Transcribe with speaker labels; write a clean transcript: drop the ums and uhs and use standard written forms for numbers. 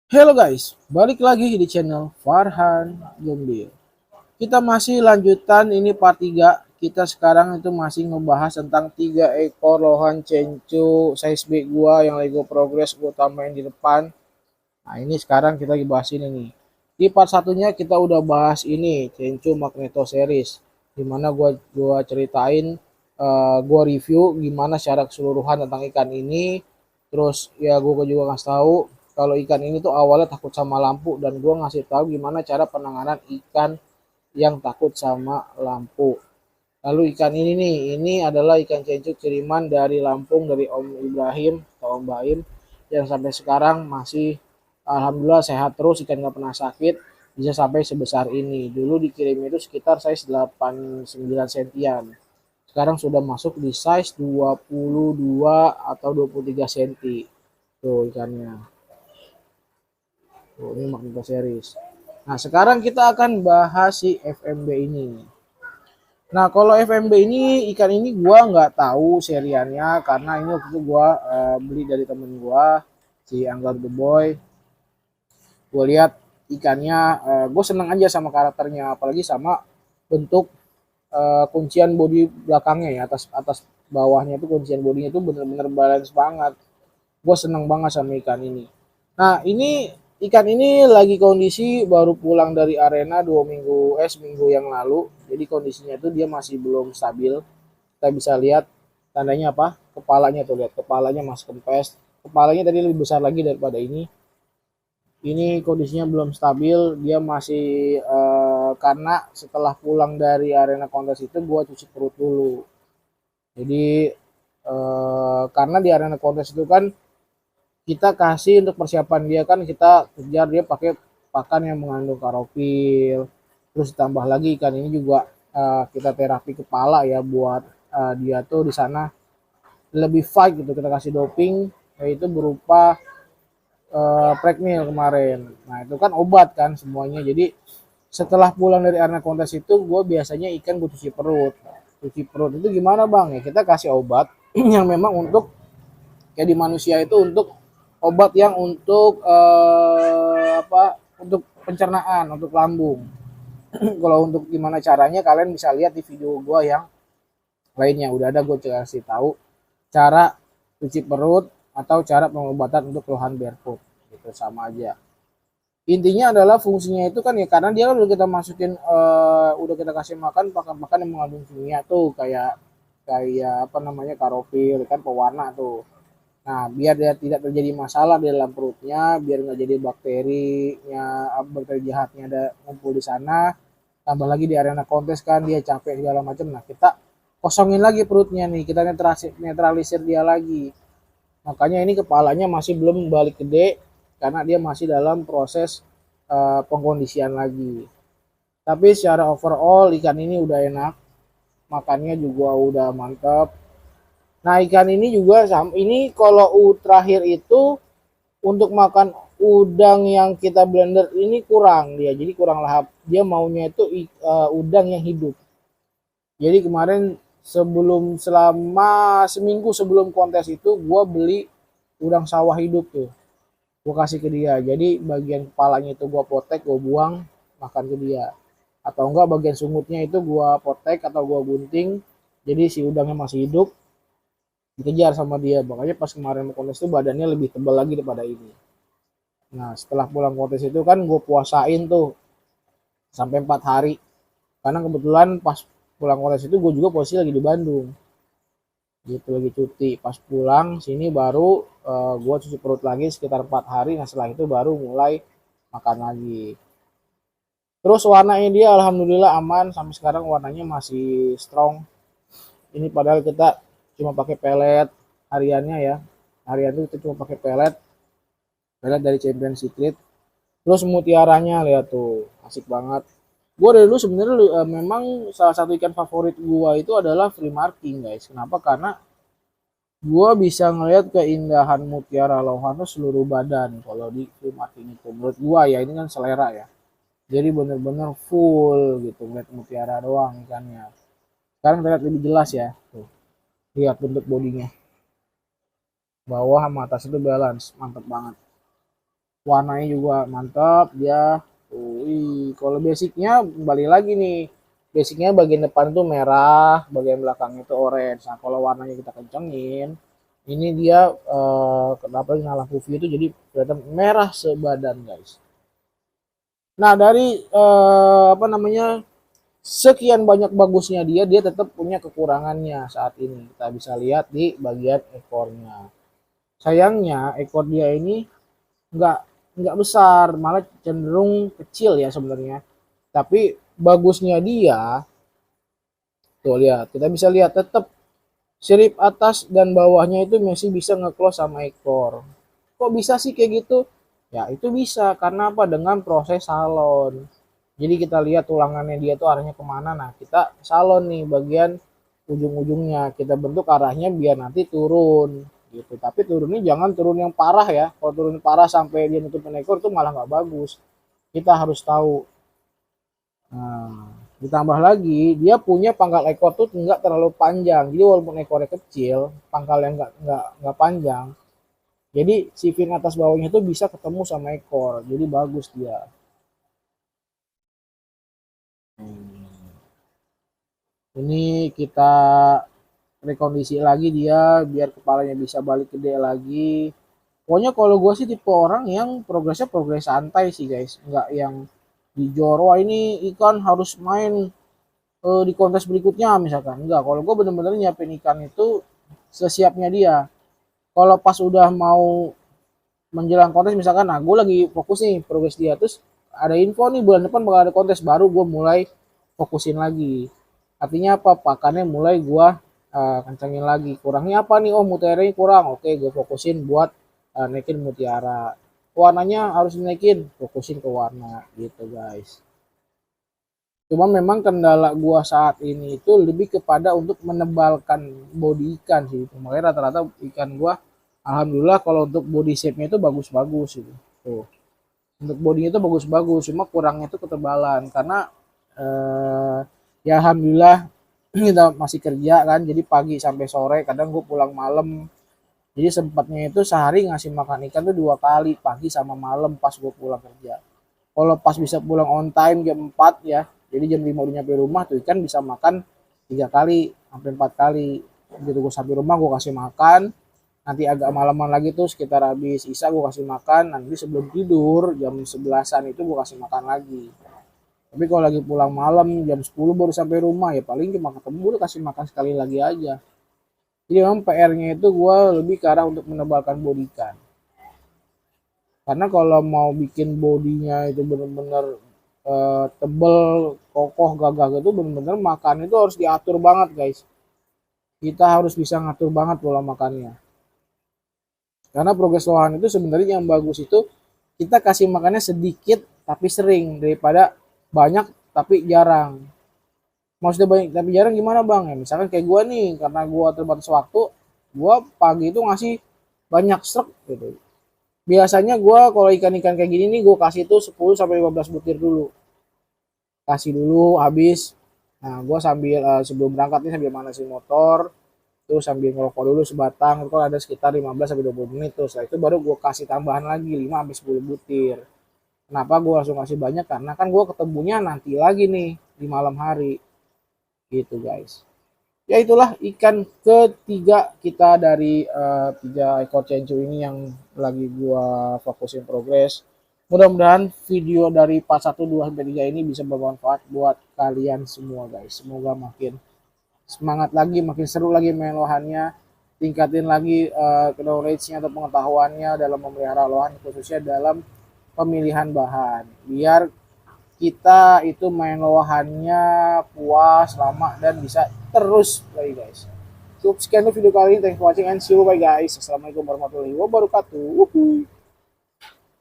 Speaker 1: Hello guys, balik lagi di channel Farhan Gembir. Kita masih lanjutan ini part 3. Kita sekarang itu masih ngebahas tentang 3 ekor lohan cencu size big gua yang lagi gua progress gua tambahin di depan. Nah, ini sekarang kita lagi bahas ini nih. Di part satunya kita udah bahas ini cencu Magneto series, dimana gua ceritain gua review gimana secara keseluruhan tentang ikan ini. Terus ya gue juga ngasih tahu kalau ikan ini tuh awalnya takut sama lampu, dan gue ngasih tahu gimana cara penanganan ikan yang takut sama lampu. Lalu ikan ini nih, ini adalah ikan cencuk kiriman dari Lampung dari Om Ibrahim atau Om Baim, yang sampai sekarang masih alhamdulillah sehat terus, ikan nggak pernah sakit, bisa sampai sebesar ini. Dulu dikirim itu sekitar size 89 sentian. Sekarang sudah masuk di size 22 atau 23 cm. Tuh ikannya. Tuh, ini Magneto series. Nah, sekarang kita akan bahas si FMB ini. Nah, kalau FMB ini, ikan ini gua nggak tahu seriannya karena ini waktu itu gua beli dari temen gua, si Anggar the Boy. Gue lihat ikannya, gue seneng aja sama karakternya, apalagi sama bentuk kuncian bodi belakangnya ya, atas atas bawahnya itu kuncian bodinya itu bener-bener balance banget. Gue seneng banget sama ikan ini. Nah, ini ikan ini lagi kondisi baru pulang dari arena 2 minggu, seminggu yang lalu. Jadi kondisinya itu dia masih belum stabil. Kita bisa lihat tandanya apa? Kepalanya tuh, lihat kepalanya masih kempes. Kepalanya tadi lebih besar lagi daripada ini. Ini kondisinya belum stabil, dia masih karena setelah pulang dari arena kontes itu gue cuci perut dulu. Jadi karena di arena kontes itu kan kita kasih untuk persiapan dia, kan kita kejar dia pakai pakan yang mengandung karofil. Terus tambah lagi ikan ini juga kita terapi kepala ya, buat dia tuh di sana lebih fight gitu. Kita kasih doping yaitu berupa Prekmil kemarin. Nah itu kan obat kan semuanya. Jadi setelah pulang dari arena kontes itu gue biasanya ikan gue cuci perut. Cuci perut itu gimana bang ya, kita kasih obat yang memang untuk kayak di manusia itu untuk obat yang untuk untuk pencernaan, untuk lambung. Kalau untuk gimana caranya kalian bisa lihat di video gue yang lainnya, udah ada gue kasih tahu cara cuci perut atau cara pengobatan untuk keluhan barefoot, gitu sama aja. Intinya adalah fungsinya itu kan ya, karena dia kan udah kita masukin udah kita kasih makan pakan-pakan yang mengandung kimia tuh, kayak kayak apa namanya, karofil kan, pewarna tuh. Nah, biar dia tidak terjadi masalah di dalam perutnya, biar nggak jadi bakterinya, bakteri jahatnya ada ngumpul di sana. Tambah lagi di arena kontes kan dia capek segala macam. Nah, kita kosongin lagi perutnya nih, kita netralisir dia lagi. Makanya ini kepalanya masih belum balik gede karena dia masih dalam proses pengkondisian lagi. Tapi secara overall ikan ini udah enak, makannya juga udah mantap. Nah ikan ini juga ini kalau terakhir itu untuk makan udang yang kita blender ini kurang dia, jadi kurang lahap. Dia maunya itu udang yang hidup. Jadi kemarin selama seminggu sebelum kontes itu gue beli udang sawah hidup tuh, gue kasih ke dia. Jadi bagian kepalanya itu gue potek, gue buang, makan ke dia. Atau enggak bagian sungutnya itu gue potek atau gue gunting, jadi si udangnya masih hidup, dikejar sama dia. Makanya pas kemarin mau kontes itu badannya lebih tebal lagi daripada ini. Nah setelah pulang kontes itu kan gue puasain tuh sampai 4 hari. Karena kebetulan pas pulang kontes itu gue juga posisi lagi di Bandung, gitu, lagi cuti. Pas pulang sini baru gue cuci perut lagi sekitar 4 hari. Nah setelah itu baru mulai makan lagi. Terus warnanya dia alhamdulillah aman sampai sekarang, warnanya masih strong. Ini padahal kita cuma pakai pelet hariannya ya, harian itu kita cuma pakai pelet pelet dari Champion Secret. Terus mutiaranya lihat tuh, asik banget. Gue dari dulu sebenarnya memang salah satu ikan favorit gue itu adalah free marking guys. Kenapa? Karena gue bisa ngelihat keindahan mutiara lohan tuh seluruh badan kalau di free marking itu. Menurut gue ya, ini kan selera ya. Jadi bener-bener full gitu ngeliat mutiara doang ikannya. Sekarang terlihat lebih jelas ya. Tuh, lihat bentuk bodinya. Bawah sama atas itu balance, mantep banget. warnanya juga mantap dia. Kalau basicnya kembali lagi nih, basicnya bagian depan tuh merah, bagian belakang itu orange. Nah kalau warnanya kita kencengin, ini dia kenapa nyala UV itu jadi kelihatan merah sebadan guys. Nah dari apa namanya, sekian banyak bagusnya dia tetap punya kekurangannya saat ini. Kita bisa lihat di bagian ekornya. Sayangnya ekor dia ini nggak nggak besar, malah cenderung kecil ya sebenarnya. Tapi bagusnya dia, tuh lihat, kita bisa lihat tetap sirip atas dan bawahnya itu masih bisa nge-close sama ekor. Kok bisa sih kayak gitu? Ya itu bisa karena apa? Dengan proses salon. Jadi kita lihat tulangannya dia tuh arahnya kemana. Nah kita salon nih bagian ujung-ujungnya, kita bentuk arahnya biar nanti turun gitu. Tapi turunnya jangan turun yang parah ya. Kalau turun parah sampai dia nutupin ekor itu malah nggak bagus. Kita harus tahu. Nah, ditambah lagi dia punya pangkal ekor tuh nggak terlalu panjang. Jadi walaupun ekornya kecil, pangkalnya nggak panjang. Jadi si fin atas bawahnya tuh bisa ketemu sama ekor. Jadi bagus dia. Ini kita rekondisi lagi dia biar kepalanya bisa balik gede lagi. Pokoknya kalau gue sih tipe orang yang progresnya progres santai sih guys, nggak yang di Joro ini ikan harus main di kontes berikutnya misalkan. Enggak, kalau gue bener-bener nyiapin ikan itu sesiapnya dia. Kalau pas udah mau menjelang kontes misalkan, nah gue lagi fokus nih progres dia, terus ada info nih bulan depan bakal ada kontes, baru gue mulai fokusin lagi. Artinya apa, pakannya mulai gue kencengin lagi. Kurangnya apa nih, oh mutiaranya kurang, oke gue fokusin buat naikin mutiara. Warnanya harus dinaikin, fokusin ke warna gitu guys. Cuma memang kendala gua saat ini itu lebih kepada untuk menebalkan body ikan sih. Makanya rata-rata ikan gua alhamdulillah kalau untuk body shape-nya itu bagus-bagus gitu. Tuh. Untuk bodinya itu bagus-bagus, cuma kurangnya itu ketebalan karena eh, ya alhamdulillah kita masih kerja kan, jadi pagi sampai sore, kadang gue pulang malam. Jadi sempatnya itu sehari ngasih makan ikan tuh 2 kali, pagi sama malam pas gue pulang kerja. Kalau pas bisa pulang on time jam 4 ya, jadi jam 5 udah nyampe rumah tuh ikan bisa makan 3 kali sampai 4 kali. Begitu gue sampai rumah gue kasih makan, nanti agak malaman lagi tuh sekitar habis isya gue kasih makan, nanti sebelum tidur jam 11-an itu gue kasih makan lagi. Tapi kalau lagi pulang malam jam 10 baru sampai rumah ya paling cuma ketemu udah kasih makan sekali lagi aja. Jadi memang PR-nya itu gue lebih ke arah untuk menebalkan body ikan. Karena kalau mau bikin bodinya itu benar-benar tebel, kokoh, gagah gitu, benar-benar makan itu harus diatur banget guys. Kita harus bisa ngatur banget pola makannya. Karena progres lohan itu sebenarnya yang bagus itu kita kasih makannya sedikit tapi sering daripada banyak tapi jarang. Maksudnya banyak tapi jarang gimana bang? Ya misalkan kayak gue nih, karena gue terbatas waktu, gue pagi itu ngasih banyak struk gitu. Biasanya gue kalau ikan-ikan kayak gini nih gue kasih tuh 10 sampai 15 butir dulu. Kasih dulu habis. Nah, gue sambil sebelum berangkat nih sambil manasin motor, terus sambil ngerokok dulu sebatang, itu kan ada sekitar 15 sampai 20 menit tuh. Setelah itu baru gue kasih tambahan lagi 5 sampai 10 butir. Kenapa gue langsung kasih banyak? Karena kan gue ketemunya nanti lagi nih di malam hari. Gitu guys. Ya itulah ikan ketiga kita dari 3 ekor cencu ini yang lagi gua fokusin progres. Mudah-mudahan video dari part 1, 2, sampai 3 ini bisa bermanfaat buat kalian semua guys. Semoga makin semangat lagi, makin seru lagi main lohannya. Tingkatin lagi knowledge-nya atau pengetahuannya dalam memelihara lohan, khususnya dalam pemilihan bahan. Biar kita itu main lohannya puas, lama, dan bisa terus lagi guys. Cukup sekian video kali ini. Thanks for watching and see you bye guys. Assalamualaikum warahmatullahi wabarakatuh.